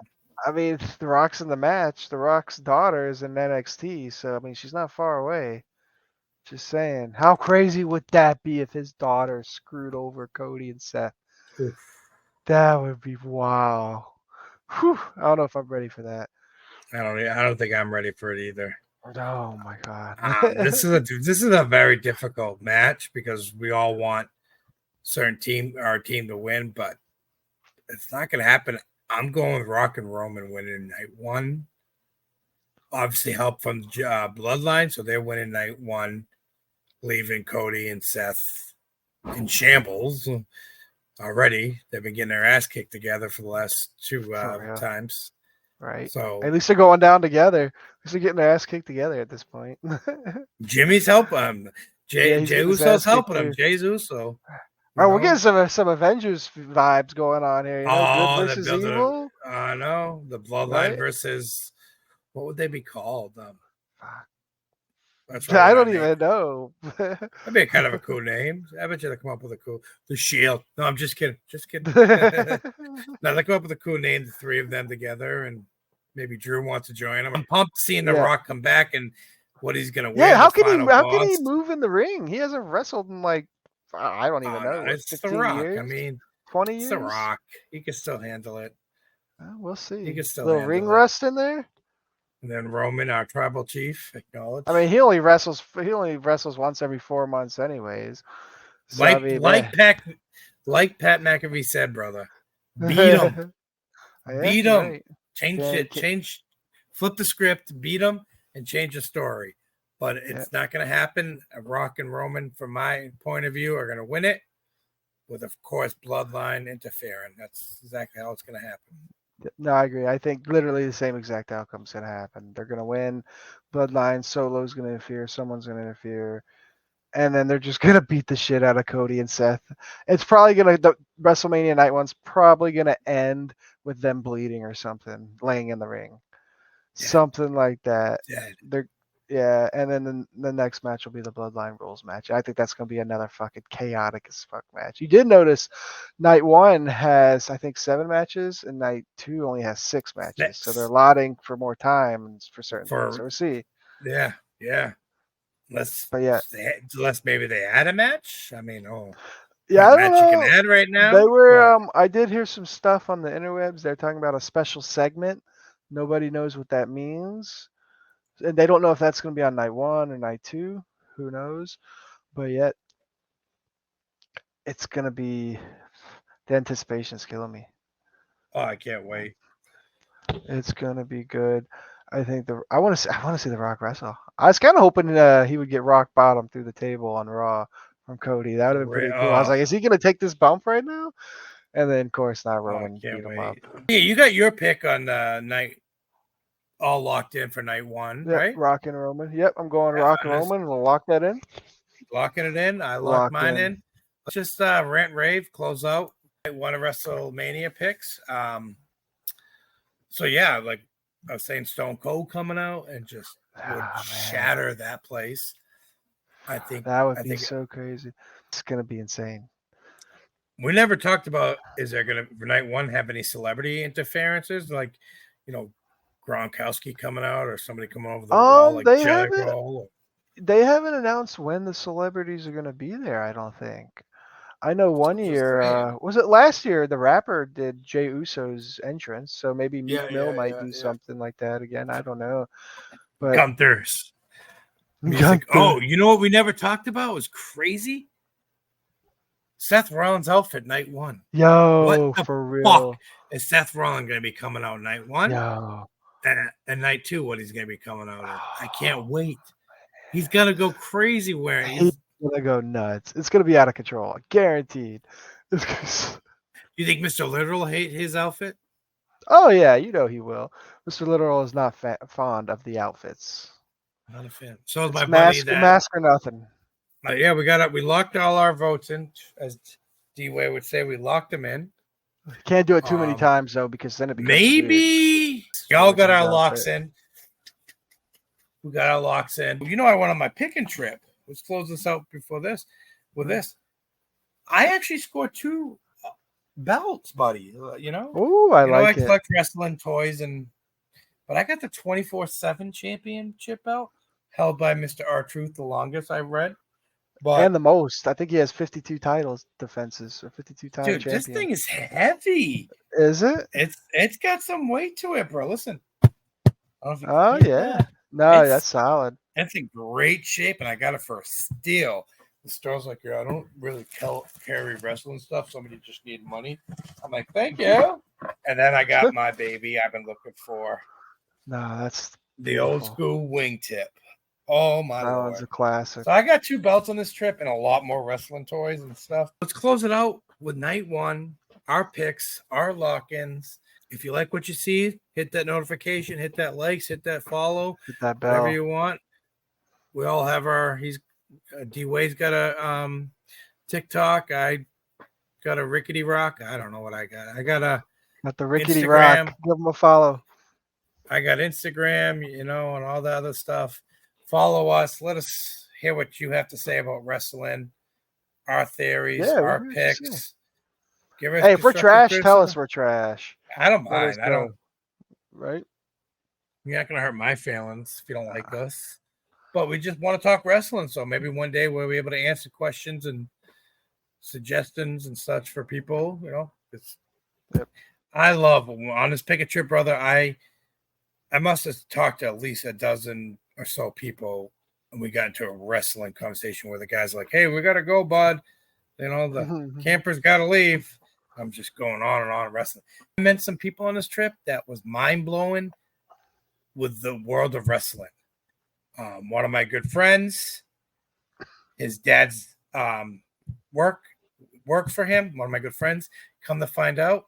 I mean, The Rock's in the match. The Rock's daughter is in NXT. So, I mean, she's not far away. Just saying. How crazy would that be if his daughter screwed over Cody and Seth? Oof. That would be wow. Whew. I don't know if I'm ready for that. I don't think I'm ready for it either. Oh my god. This is a very difficult match because we all want our team to win, but it's not going to happen. I'm going with Rock and Roman winning night one. Obviously, help from the Bloodline, so they're winning night one, leaving Cody and Seth in shambles already. They've been getting their ass kicked together for the last two times. Right. So at least they're going down together. At least they're getting their ass kicked together at this point. Jimmy's helping him. Jay Uso's helping him. Jay Uso. All right, we're getting some Avengers vibes going on here. Good versus evil. I know. The Bloodline versus, what would they be called? I don't even know. That'd be a kind of a cool name. I bet you they come up with the Shield. No, I'm just kidding. No, they come up with a cool name, the three of them together, and maybe Drew wants to join them. I'm pumped seeing The Rock come back and what he's gonna wear. Yeah, how can he move in the ring? He hasn't wrestled in like, I don't even know. It's The Rock. Years? I mean, 20 years. It's The Rock. He can still handle it. We'll see. He can still little ring rust in there. And then Roman, our tribal chief, acknowledged. I mean, he only wrestles once every 4 months, anyways. So, like Pat McAfee said, brother, beat him, beat him. Right. Change, flip the script, beat him, and change the story. But it's not going to happen. Rock and Roman, from my point of view, are going to win it with, of course, Bloodline interfering. That's exactly how it's going to happen. No, I agree. I think literally the same exact outcome is going to happen. They're going to win. Bloodline, Solo's going to interfere. Someone's going to interfere. And then they're just going to beat the shit out of Cody and Seth. It's probably going to, the WrestleMania night one's probably going to end with them bleeding or something, laying in the ring. Yeah. Something like that. Yeah. And then the next match will be the Bloodline Rules match. I think that's going to be another fucking chaotic as fuck match. You did notice night one has, I think, 7 matches, and night 2 only has 6 matches. So they're allotting for more time for certain things. So we'll see. Yeah. Unless maybe they add a match. I mean, yeah, match you can add right now. They were. I did hear some stuff on the interwebs. They're talking about a special segment. Nobody knows what that means, and they don't know if that's going to be on night 1 or night 2. Who knows? But yet, it's going to be. The anticipation's killing me. Oh, I can't wait. It's going to be good. I think I want to see The Rock wrestle. I was kind of hoping he would get rock bottom through the table on Raw from Cody. That would have been pretty cool. I was like, is he going to take this bump right now? And then, of course, not Roman beat him up. Yeah, you got your pick on night, all locked in for night 1, right? Rock and Roman. Yep, I'm going Rock and Roman, and we'll lock that in. Locking it in. I locked mine in. Let's just rant rave, close out. One of WrestleMania picks. So yeah, like I was saying, Stone Cold coming out and just would shatter that place. I think that would be so crazy. It's gonna be insane. We never talked about, is there gonna for night 1 have any celebrity interferences, like Gronkowski coming out or somebody coming over the wall like Jericho? They haven't announced when the celebrities are gonna be there. I don't think. I know one year, was it last year, the rapper did Jey Uso's entrance, so maybe Meek Mill might do something like that again. I don't know. But Gunther's music. Oh, you know what we never talked about? It was crazy. Seth Rollins' outfit night 1. Yo, what for real? Fuck is Seth Rollins going to be coming out night 1? No. And night 2, what he's going to be coming out in. I can't wait. He's going to go crazy wearing. He's gonna go nuts. It's gonna be out of control, guaranteed. You think Mr. Literal will hate his outfit? Oh yeah, you know he will. Mr. Literal is not fond of the outfits. Not a fan. So is my buddy mask or nothing. Yeah, we locked all our votes in, as DWAYE would say. We locked them in. Can't do it too many times though, because then it becomes weird. Y'all got our locks in. We got our locks in. You know, I went on my picking trip. Let's close this out before this. With this, I actually scored 2 belts, buddy. Oh, I like it. I collect wrestling toys, but I got the 24/7 championship belt held by Mr. R-Truth, the longest I've read. And the most. I think he has 52 titles defenses or 52 times. Dude, this thing is heavy. Is it? It's got some weight to it, bro. Listen. Oh yeah. No, that's solid. It's in great shape, and I got it for a steal. The store's like, yeah, I don't really carry wrestling stuff. Somebody just need money. I'm like, thank you. And then I got my baby I've been looking for. No, that's the beautiful. old school wingtip. Oh my that Lord. One's a classic. So I got 2 belts on this trip and a lot more wrestling toys and stuff. Let's close it out with night 1, our picks, our lock-ins. If you like what you see, hit that notification, hit that likes, hit that follow, hit that bell. Whatever you want. We all have our. DWAYE's got a TikTok. I got a Rickety Rock. I don't know what I got. I got the Rickety Instagram. Rock. Give them a follow. I got Instagram, and all the other stuff. Follow us. Let us hear what you have to say about wrestling, our theories, our picks. Give us if we're trash, tell us we're trash. I don't mind. I don't. Right? You're not going to hurt my feelings if you don't like us. But we just want to talk wrestling. So maybe one day we'll be able to answer questions and suggestions and such for people. I love on this Pick a Trip, brother. I must have talked to at least a dozen or so people, and we got into a wrestling conversation where the guy's like, "Hey, we gotta go, bud. The campers gotta leave." I'm just going on and on wrestling. I met some people on this trip that was mind blowing with the world of wrestling. One of my good friends, his dad's works for him. One of my good friends, come to find out,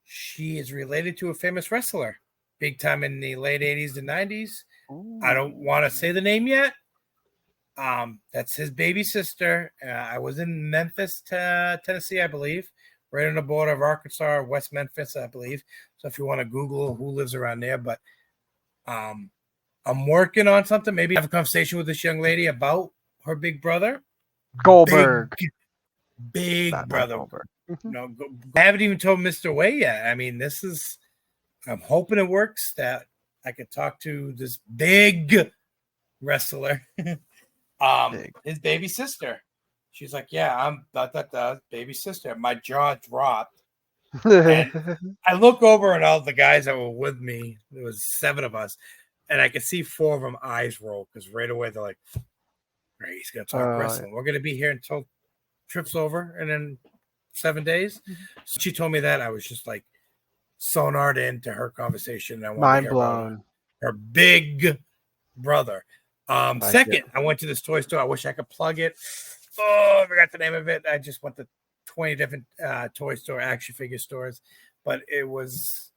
she is related to a famous wrestler, big time in the late 80s and 90s. Ooh. I don't want to say the name yet. That's his baby sister. I was in Memphis, Tennessee, I believe, right on the border of Arkansas, West Memphis, I believe. So if you want to Google who lives around there, but I'm working on something. Maybe have a conversation with this young lady about her big brother. Goldberg. Big brother. No, I haven't even told Mr. Way yet. I mean, I'm hoping it works that I could talk to this big wrestler. His baby sister. She's like, yeah, I'm the baby sister. My jaw dropped. And I look over and all the guys that were with me, there was 7 of us, and I could see 4 of them eyes roll because right away they're like, right, he's gonna talk wrestling. We're gonna be here until trip's over and then 7 days. So she told me that. I was just like sonared into her conversation. I wanted to hear about her big brother. Second, I went to this toy store. I wish I could plug it. Oh, I forgot the name of it. I just went to 20 different toy store action figure stores, but it was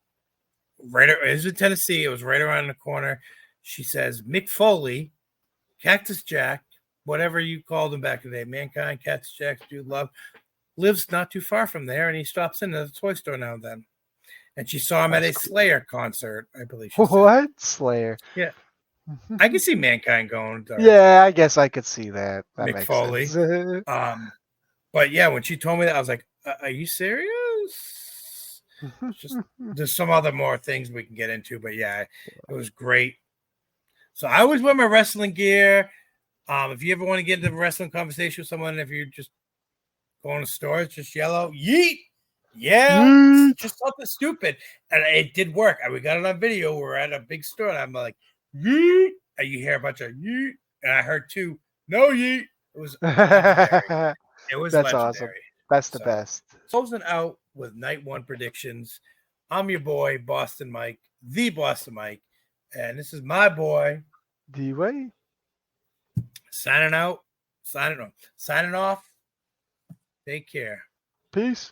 it was in Tennessee. It was right around the corner. She says Mick Foley, Cactus Jack, whatever you called him back in the day, Mankind, Cactus Jack, Dude Love, lives not too far from there, and he stops in the toy store now and then. And she saw him at a Slayer concert, I believe. What? Slayer? Yeah. I can see Mankind going. Yeah, I guess I could see that. That Mick makes Foley. sense. But yeah, when she told me that, I was like, "Are you serious?" There's some other more things we can get into, but yeah, it was great. So I always wear my wrestling gear. If you ever want to get into a wrestling conversation with someone, if you're just going to stores, just yell, "Yeet!" Yeah, just something stupid, and it did work. We got it on video. We're at a big store, and I'm like, "Yeet!" And you hear a bunch of "yeet," and I heard 2, "No yeet." It was legendary. It was That's legendary. Awesome. That's the best. Closing out with night 1 predictions. I'm your boy, Boston Mike, the Boston Mike, and this is my boy, DWAYE. Signing off. Take care. Peace.